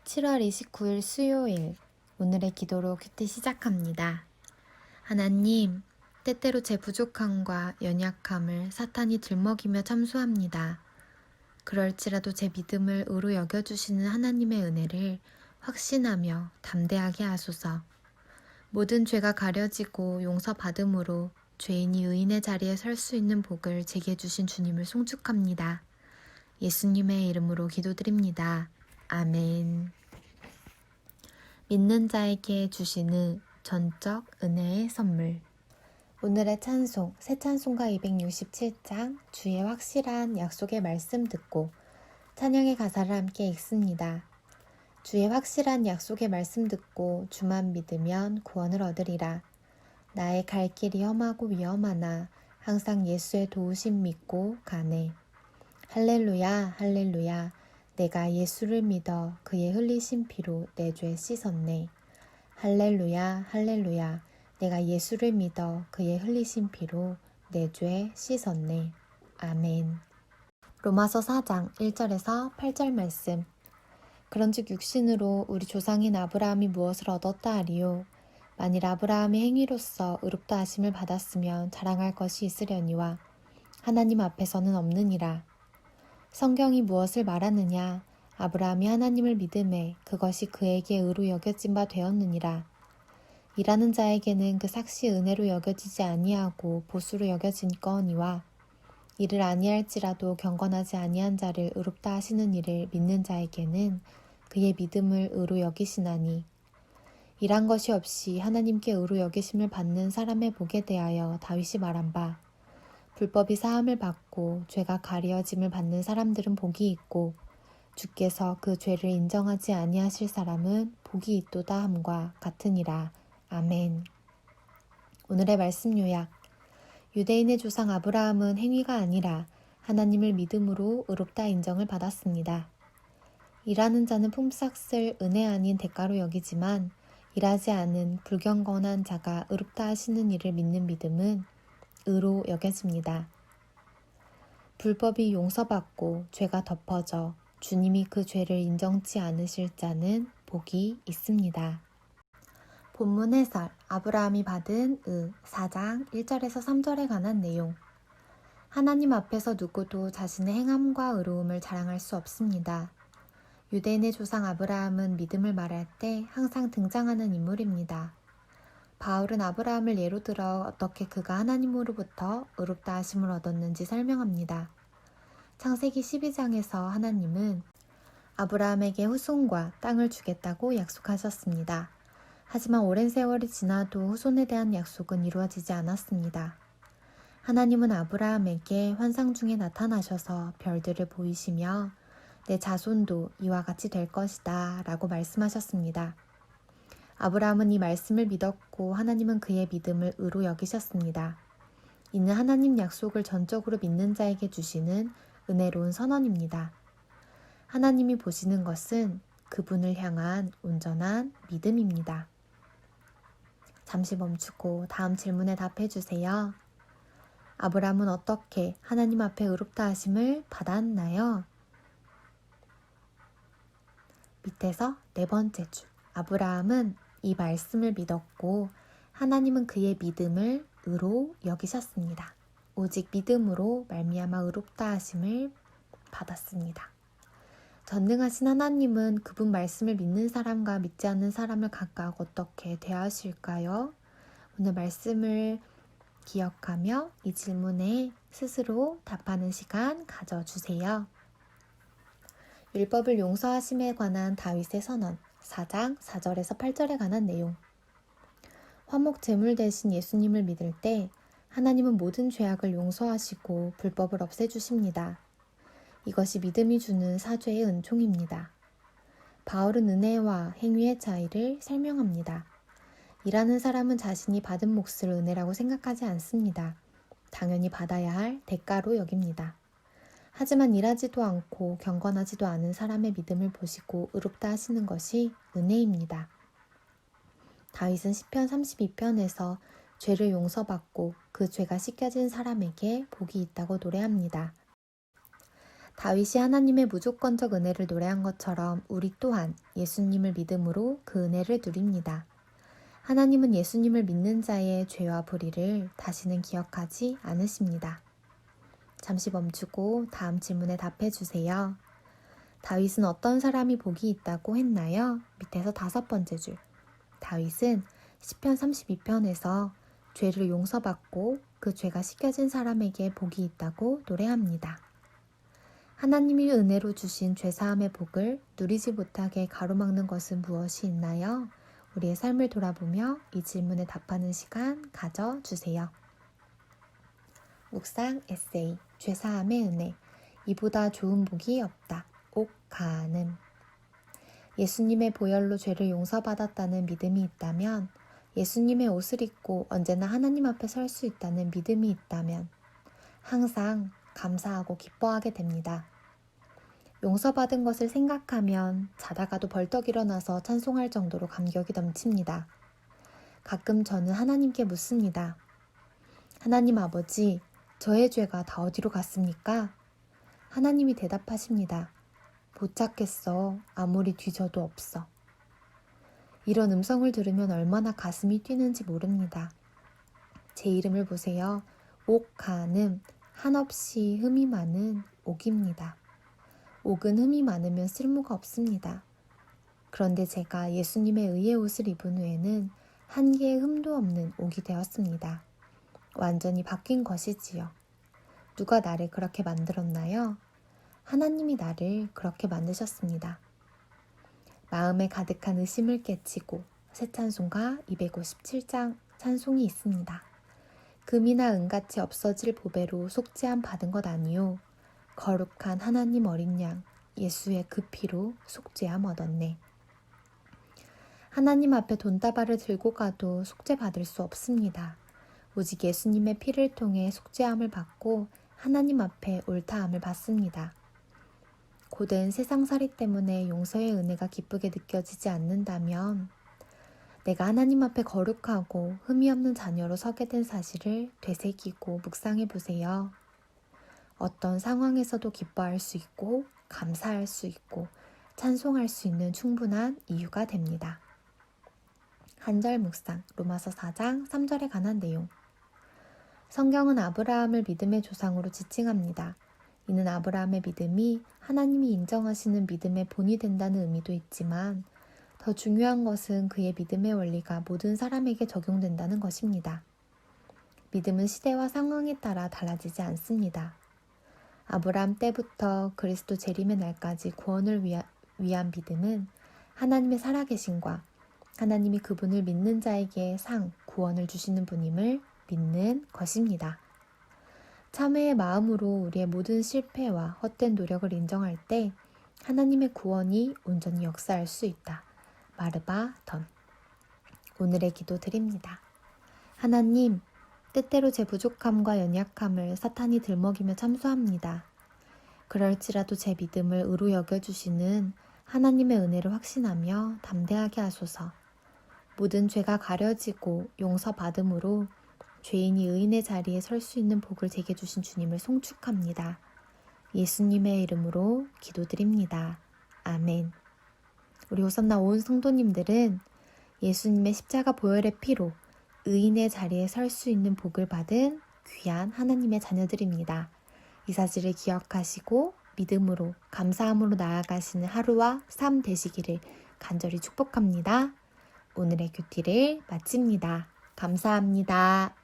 7월 29일 수요일, 오늘의 기도로 큐티 시작합니다. 하나님, 때때로 제 부족함과 연약함을 사탄이 들먹이며 참수합니다. 그럴지라도 제 믿음을 의로 여겨주시는 하나님의 은혜를 확신하며 담대하게 하소서. 모든 죄가 가려지고 용서받음으로 죄인이 의인의 자리에 설 수 있는 복을 제게 주신 주님을 송축합니다. 예수님의 이름으로 기도드립니다. 아멘. 믿는 자에게 주시는 전적 은혜의 선물. 오늘의 찬송, 새 찬송가 267장, 주의 확실한 약속의 말씀 듣고 찬양의 가사를 함께 읽습니다. 주의 확실한 약속의 말씀 듣고 주만 믿으면 구원을 얻으리라. 나의 갈 길이 험하고 위험하나 항상 예수의 도우심 믿고 가네. 할렐루야, 할렐루야. 내가 예수를 믿어 그의 흘리신 피로 내 죄 씻었네. 할렐루야, 할렐루야. 내가 예수를 믿어 그의 흘리신 피로 내 죄 씻었네. 아멘. 로마서 4장 1절에서 8절 말씀. 그런즉 육신으로 우리 조상인 아브라함이 무엇을 얻었다 하리요. 만일 아브라함의 행위로서 의롭다 하심을 받았으면 자랑할 것이 있으려니와 하나님 앞에서는 없느니라. 성경이 무엇을 말하느냐? 아브라함이 하나님을 믿음에 그것이 그에게 의로 여겨진 바 되었느니라. 일하는 자에게는 그 삭시 은혜로 여겨지지 아니하고 보수로 여겨진거니와 이를 아니할지라도 경건하지 아니한 자를 의롭다 하시는 이를 믿는 자에게는 그의 믿음을 의로 여기시나니 일한 것이 없이 하나님께 의로 여기심을 받는 사람의 복에 대하여 다윗이 말한 바 불법이 사함을 받고 죄가 가려짐을 받는 사람들은 복이 있고 주께서 그 죄를 인정하지 아니하실 사람은 복이 있도다 함과 같으니라. 아멘. 오늘의 말씀 요약. 유대인의 조상 아브라함은 행위가 아니라 하나님을 믿음으로 의롭다 인정을 받았습니다. 일하는 자는 품삯을 은혜 아닌 대가로 여기지만 일하지 않은 불경건한 자가 의롭다 하시는 이를 믿는 믿음은 의로 여겨집니다. 불법이 용서받고 죄가 덮어져 주님이 그 죄를 인정치 않으실 자는 복이 있습니다. 본문 해설, 아브라함이 받은 4장 1절에서 3절에 관한 내용. 하나님 앞에서 누구도 자신의 행함과 의로움을 자랑할 수 없습니다. 유대인의 조상 아브라함은 믿음을 말할 때 항상 등장하는 인물입니다. 바울은 아브라함을 예로 들어 어떻게 그가 하나님으로부터 의롭다 하심을 얻었는지 설명합니다. 창세기 12장에서 하나님은 아브라함에게 후손과 땅을 주겠다고 약속하셨습니다. 하지만 오랜 세월이 지나도 후손에 대한 약속은 이루어지지 않았습니다. 하나님은 아브라함에게 환상 중에 나타나셔서 별들을 보이시며 내 자손도 이와 같이 될 것이다 라고 말씀하셨습니다. 아브라함은 이 말씀을 믿었고 하나님은 그의 믿음을 의로 여기셨습니다. 이는 하나님 약속을 전적으로 믿는 자에게 주시는 은혜로운 선언입니다. 하나님이 보시는 것은 그분을 향한 온전한 믿음입니다. 잠시 멈추고 다음 질문에 답해 주세요. 아브라함은 어떻게 하나님 앞에 의롭다 하심을 받았나요? 밑에서 네 번째 줄. 아브라함은 이 말씀을 믿었고 하나님은 그의 믿음을 의로 여기셨습니다. 오직 믿음으로 말미암아 의롭다 하심을 받았습니다. 전능하신 하나님은 그분 말씀을 믿는 사람과 믿지 않는 사람을 각각 어떻게 대하실까요? 오늘 말씀을 기억하며 이 질문에 스스로 답하는 시간 가져주세요. 율법을 용서하심에 관한 다윗의 선언 4장 4절에서 8절에 관한 내용. 화목 제물 대신 예수님을 믿을 때 하나님은 모든 죄악을 용서하시고 불법을 없애주십니다. 이것이 믿음이 주는 사죄의 은총입니다. 바울은 은혜와 행위의 차이를 설명합니다. 일하는 사람은 자신이 받은 몫을 은혜라고 생각하지 않습니다. 당연히 받아야 할 대가로 여깁니다. 하지만 일하지도 않고 경건하지도 않은 사람의 믿음을 보시고 의롭다 하시는 것이 은혜입니다. 다윗은 시편 32편에서 죄를 용서받고 그 죄가 씻겨진 사람에게 복이 있다고 노래합니다. 다윗이 하나님의 무조건적 은혜를 노래한 것처럼 우리 또한 예수님을 믿음으로 그 은혜를 누립니다. 하나님은 예수님을 믿는 자의 죄와 불의를 다시는 기억하지 않으십니다. 잠시 멈추고 다음 질문에 답해 주세요. 다윗은 어떤 사람이 복이 있다고 했나요? 밑에서 5번째 줄. 다윗은 시편 32편에서 죄를 용서받고 그 죄가 씻겨진 사람에게 복이 있다고 노래합니다. 하나님이 은혜로 주신 죄사함의 복을 누리지 못하게 가로막는 것은 무엇이 있나요? 우리의 삶을 돌아보며 이 질문에 답하는 시간 가져주세요. 묵상 에세이, 죄사함의 은혜, 이보다 좋은 복이 없다. 옥간음. 예수님의 보혈로 죄를 용서받았다는 믿음이 있다면, 예수님의 옷을 입고 언제나 하나님 앞에 설 수 있다는 믿음이 있다면 항상 감사하고 기뻐하게 됩니다. 용서받은 것을 생각하면 자다가도 벌떡 일어나서 찬송할 정도로 감격이 넘칩니다. 가끔 저는 하나님께 묻습니다. 하나님 아버지, 저의 죄가 다 어디로 갔습니까? 하나님이 대답하십니다. 못 찾겠어. 아무리 뒤져도 없어. 이런 음성을 들으면 얼마나 가슴이 뛰는지 모릅니다. 제 이름을 보세요. 옥간음, 한없이 흠이 많은 옥입니다. 옥은 흠이 많으면 쓸모가 없습니다. 그런데 제가 예수님의 의의 옷을 입은 후에는 한 개의 흠도 없는 옥이 되었습니다. 완전히 바뀐 것이지요. 누가 나를 그렇게 만들었나요? 하나님이 나를 그렇게 만드셨습니다. 마음에 가득한 의심을 깨치고 새 찬송가 257장 찬송이 있습니다. 금이나 은같이 없어질 보배로 속죄함 받은 것 아니요 거룩한 하나님 어린 양 예수의 그 피로 속죄함 얻었네. 하나님 앞에 돈다발을 들고 가도 속죄받을 수 없습니다. 오직 예수님의 피를 통해 속죄함을 받고 하나님 앞에 옳다함을 받습니다. 고된 세상살이 때문에 용서의 은혜가 기쁘게 느껴지지 않는다면 내가 하나님 앞에 거룩하고 흠이 없는 자녀로 서게 된 사실을 되새기고 묵상해 보세요. 어떤 상황에서도 기뻐할 수 있고 감사할 수 있고 찬송할 수 있는 충분한 이유가 됩니다. 한절 묵상, 로마서 4장 3절에 관한 내용. 성경은 아브라함을 믿음의 조상으로 지칭합니다. 이는 아브라함의 믿음이 하나님이 인정하시는 믿음의 본이 된다는 의미도 있지만 더 중요한 것은 그의 믿음의 원리가 모든 사람에게 적용된다는 것입니다. 믿음은 시대와 상황에 따라 달라지지 않습니다. 아브라함 때부터 그리스도 재림의 날까지 구원을 위한 믿음은 하나님의 살아계심과 하나님이 그분을 믿는 자에게 구원을 주시는 분임을 믿는 것입니다. 참회의 마음으로 우리의 모든 실패와 헛된 노력을 인정할 때 하나님의 구원이 온전히 역사할 수 있다. 마르바 던. 오늘의 기도 드립니다. 하나님, 때때로 제 부족함과 연약함을 사탄이 들먹이며 참수합니다. 그럴지라도 제 믿음을 의로 여겨주시는 하나님의 은혜를 확신하며 담대하게 하소서. 모든 죄가 가려지고 용서받음으로 죄인이 의인의 자리에 설 수 있는 복을 제게 주신 주님을 송축합니다. 예수님의 이름으로 기도드립니다. 아멘. 우리 호산나 온 성도님들은 예수님의 십자가 보혈의 피로 의인의 자리에 설 수 있는 복을 받은 귀한 하나님의 자녀들입니다. 이 사실을 기억하시고 믿음으로 감사함으로 나아가시는 하루와 삶 되시기를 간절히 축복합니다. 오늘의 큐티를 마칩니다. 감사합니다.